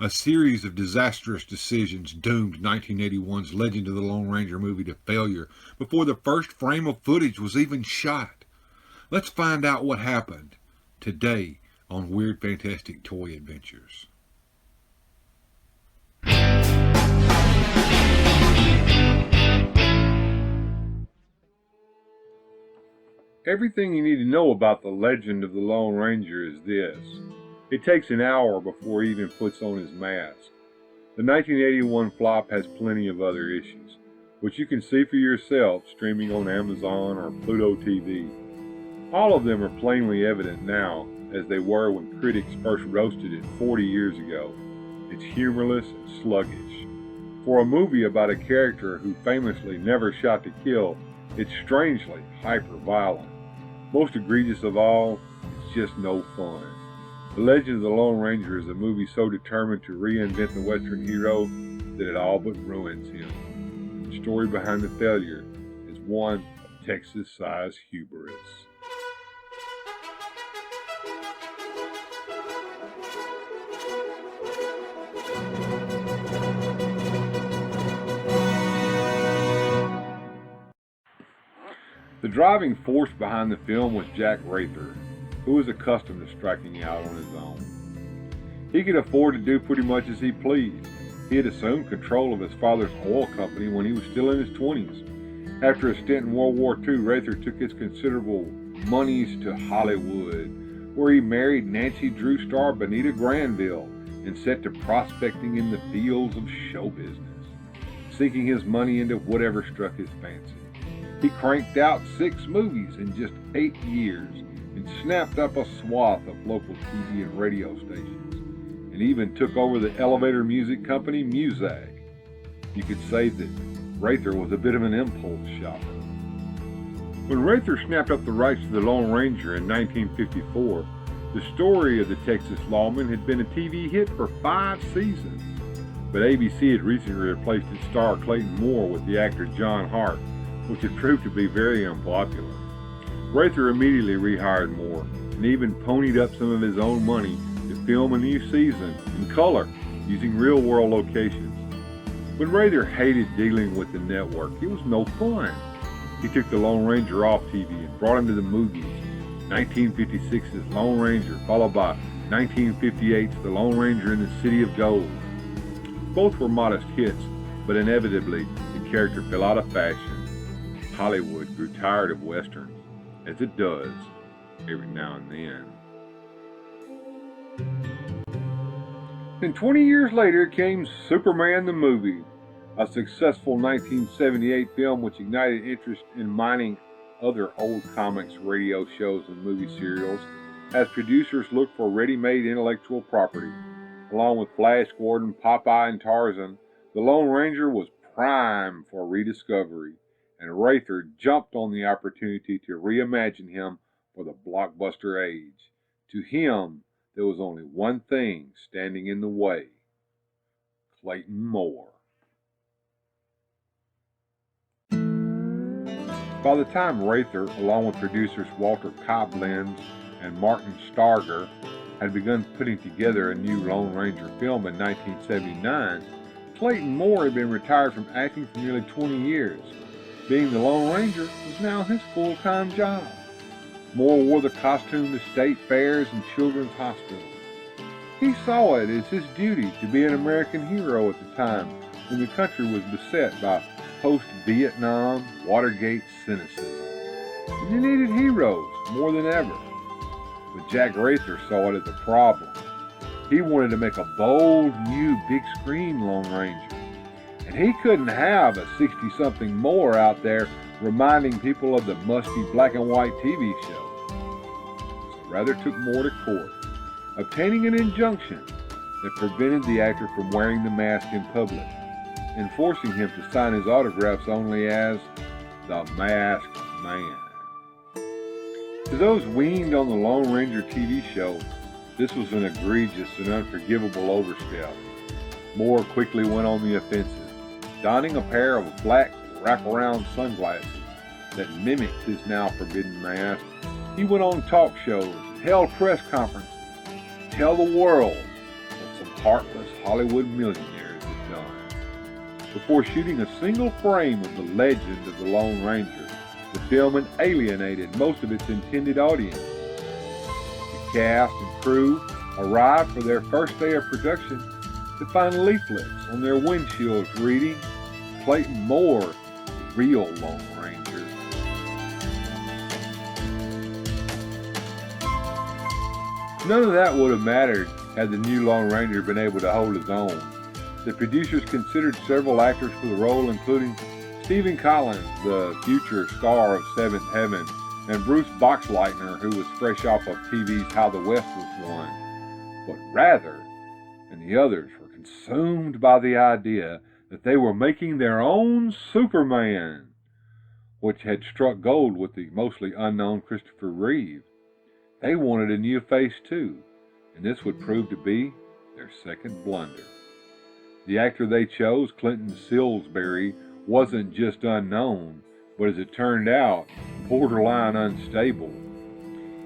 A series of disastrous decisions doomed 1981's Legend of the Lone Ranger movie to failure before the first frame of footage was even shot. Let's find out what happened today on Weird Fantastic Toy Adventures. Everything you need to know about the Legend of the Lone Ranger is this. It takes an hour before he even puts on his mask. The 1981 flop has plenty of other issues, which you can see for yourself streaming on Amazon or Pluto TV. All of them are plainly evident now, as they were when critics first roasted it 40 years ago. It's humorless and sluggish. For a movie about a character who famously never shot to kill, it's strangely hyper-violent. Most egregious of all, it's just no fun. The Legend of the Lone Ranger is a movie so determined to reinvent the Western hero that it all but ruins him. The story behind the failure is one of Texas-sized hubris. The driving force behind the film was Jack Rather, who was accustomed to striking out on his own. He could afford to do pretty much as he pleased. He had assumed control of his father's oil company when he was still in his 20s. After a stint in World War II, Rather took his considerable monies to Hollywood, where he married Nancy Drew star Benita Granville and set to prospecting in the fields of show business, sinking his money into whatever struck his fancy. He cranked out 6 movies in just 8 years and snapped up a swath of local TV and radio stations, and even took over the elevator music company Muzak. You could say that Rather was a bit of an impulse shopper. When Rather snapped up the rights to the Lone Ranger in 1954, the story of the Texas lawman had been a TV hit for 5 seasons, but ABC had recently replaced its star Clayton Moore with the actor John Hart, which had proved to be very unpopular. Rather immediately rehired Moore and even ponied up some of his own money to film a new season in color using real-world locations. But Rather hated dealing with the network. It was no fun. He took the Lone Ranger off TV and brought him to the movies. 1956's Lone Ranger, followed by 1958's The Lone Ranger in the City of Gold. Both were modest hits, but inevitably the character fell out of fashion. Hollywood grew tired of westerns, as it does every now and then. And 20 years later came Superman the movie, a successful 1978 film which ignited interest in mining other old comics, radio shows, and movie serials as producers looked for ready-made intellectual property. Along with Flash Gordon, Popeye, and Tarzan, the Lone Ranger was prime for rediscovery, and Rather jumped on the opportunity to reimagine him for the blockbuster age. To him, there was only one thing standing in the way: Clayton Moore. By the time Rather, along with producers Walter Koblenz and Martin Starger, had begun putting together a new Lone Ranger film in 1979, Clayton Moore had been retired from acting for nearly 20 years. Being the Lone Ranger was now his full-time job. Moore wore the costume to state fairs and children's hospitals. He saw it as his duty to be an American hero at the time when the country was beset by post-Vietnam, Watergate cynicism. And you needed heroes more than ever. But Jack Rather saw it as a problem. He wanted to make a bold, new, big-screen Lone Ranger. And he couldn't have a 60-something Moore out there reminding people of the musty black and white TV show. So Rather took Moore to court, obtaining an injunction that prevented the actor from wearing the mask in public, and forcing him to sign his autographs only as the Masked Man. To those weaned on the Lone Ranger TV show, this was an egregious and unforgivable overstep. Moore quickly went on the offensive, donning a pair of black wraparound sunglasses that mimicked his now forbidden mask. He went on talk shows, held press conferences, to tell the world that some heartless Hollywood millionaires had done. Before shooting a single frame of the legend of the Lone Ranger, the film had alienated most of its intended audience. The cast and crew arrived for their first day of production to find leaflets on their windshields reading, "Clayton Moore, the real Lone Ranger." None of that would have mattered had the new Lone Ranger been able to hold his own. The producers considered several actors for the role, including Stephen Collins, the future star of Seventh Heaven, and Bruce Boxleitner, who was fresh off of TV's How the West Was Won. But Rather and the others were consumed by the idea that they were making their own Superman, which had struck gold with the mostly unknown Christopher Reeve. They wanted a new face too, and this would prove to be their second blunder. The actor they chose, Clinton Spilsbury, wasn't just unknown, but as it turned out, borderline unstable.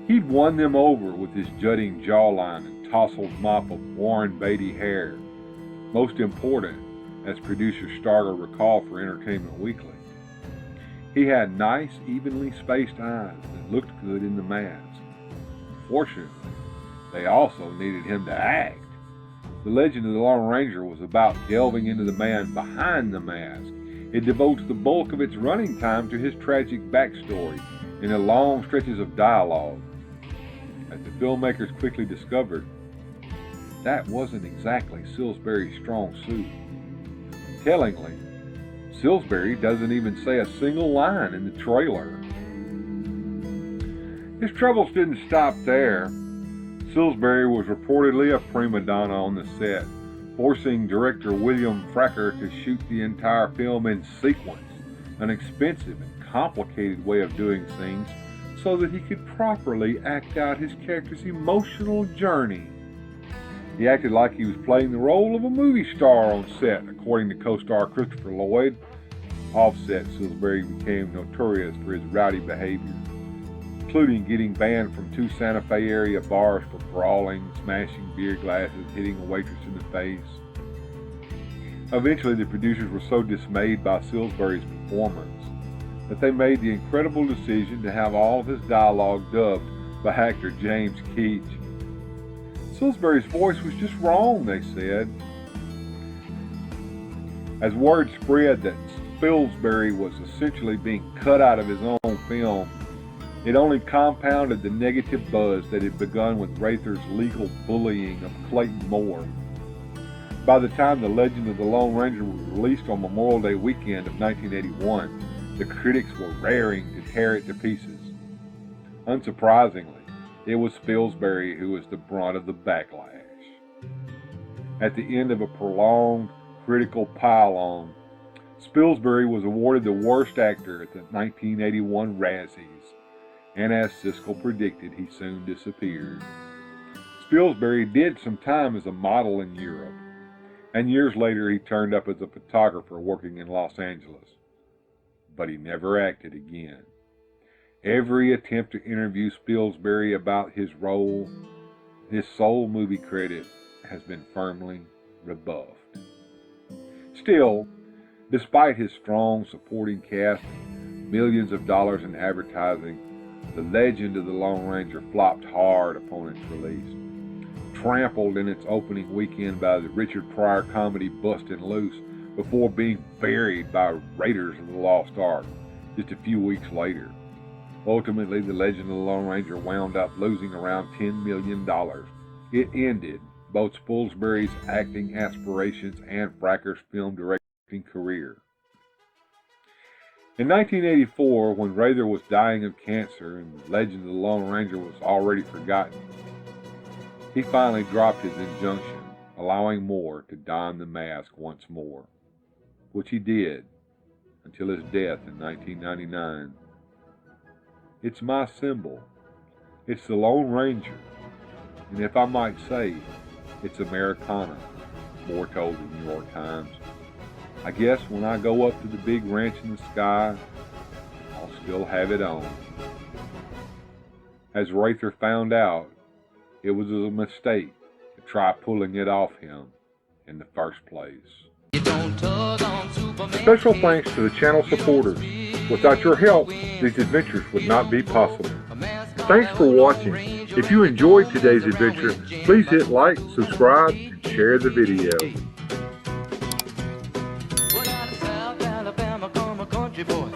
He'd won them over with his jutting jawline and tousled mop of Warren Beatty hair. Most important, as producer Starger recalled for Entertainment Weekly, he had nice, evenly spaced eyes that looked good in the mask. Fortunately, they also needed him to act. The Legend of the Lone Ranger was about delving into the man behind the mask. It devotes the bulk of its running time to his tragic backstory in the long stretches of dialogue. As the filmmakers quickly discovered, that wasn't exactly Spilsbury's strong suit. Tellingly, Spilsbury doesn't even say a single line in the trailer. His troubles didn't stop there. Spilsbury was reportedly a prima donna on the set, forcing director William Fracker to shoot the entire film in sequence, an expensive and complicated way of doing things so that he could properly act out his character's emotional journey. He acted like he was playing the role of a movie star on set, according to co-star Christopher Lloyd. Offset, Spilsbury became notorious for his rowdy behavior, including getting banned from 2 Santa Fe area bars for brawling, smashing beer glasses, hitting a waitress in the face. Eventually, the producers were so dismayed by Spilsbury's performance that they made the incredible decision to have all of his dialogue dubbed by actor James Keach. Spilsbury's voice was just wrong, they said. As word spread that Spilsbury was essentially being cut out of his own film, it only compounded the negative buzz that had begun with Rather's legal bullying of Clayton Moore. By the time The Legend of the Lone Ranger was released on Memorial Day weekend of 1981, the critics were raring to tear it to pieces. Unsurprisingly, it was Spilsbury who was the brunt of the backlash. At the end of a prolonged critical pile-on, Spilsbury was awarded the worst actor at the 1981 Razzies, and as Siskel predicted, he soon disappeared. Spilsbury did some time as a model in Europe, and years later he turned up as a photographer working in Los Angeles. But he never acted again. Every attempt to interview Spilsbury about his role, his sole movie credit, has been firmly rebuffed. Still, despite his strong supporting cast and millions of dollars in advertising, The Legend of the Lone Ranger flopped hard upon its release. Trampled in its opening weekend by the Richard Pryor comedy Bustin' Loose before being buried by Raiders of the Lost Ark just a few weeks later. Ultimately, The Legend of the Lone Ranger wound up losing around $10 million. It ended both Spilsbury's acting aspirations and Fracker's film directing career. In 1984, when Rather was dying of cancer and The Legend of the Lone Ranger was already forgotten, he finally dropped his injunction, allowing Moore to don the mask once more, which he did until his death in 1999. It's my symbol. It's the Lone Ranger. And if I might say, it's Americana, Moore told the New York Times. I guess when I go up to the big ranch in the sky, I'll still have it on. As Rather found out, it was a mistake to try pulling it off him in the first place. Special thanks to the channel supporters. Without your help, these adventures would not be possible. Thanks for watching. If you enjoyed today's adventure, please hit like, subscribe, and share the video. Well, out of South Alabama, come a country boy.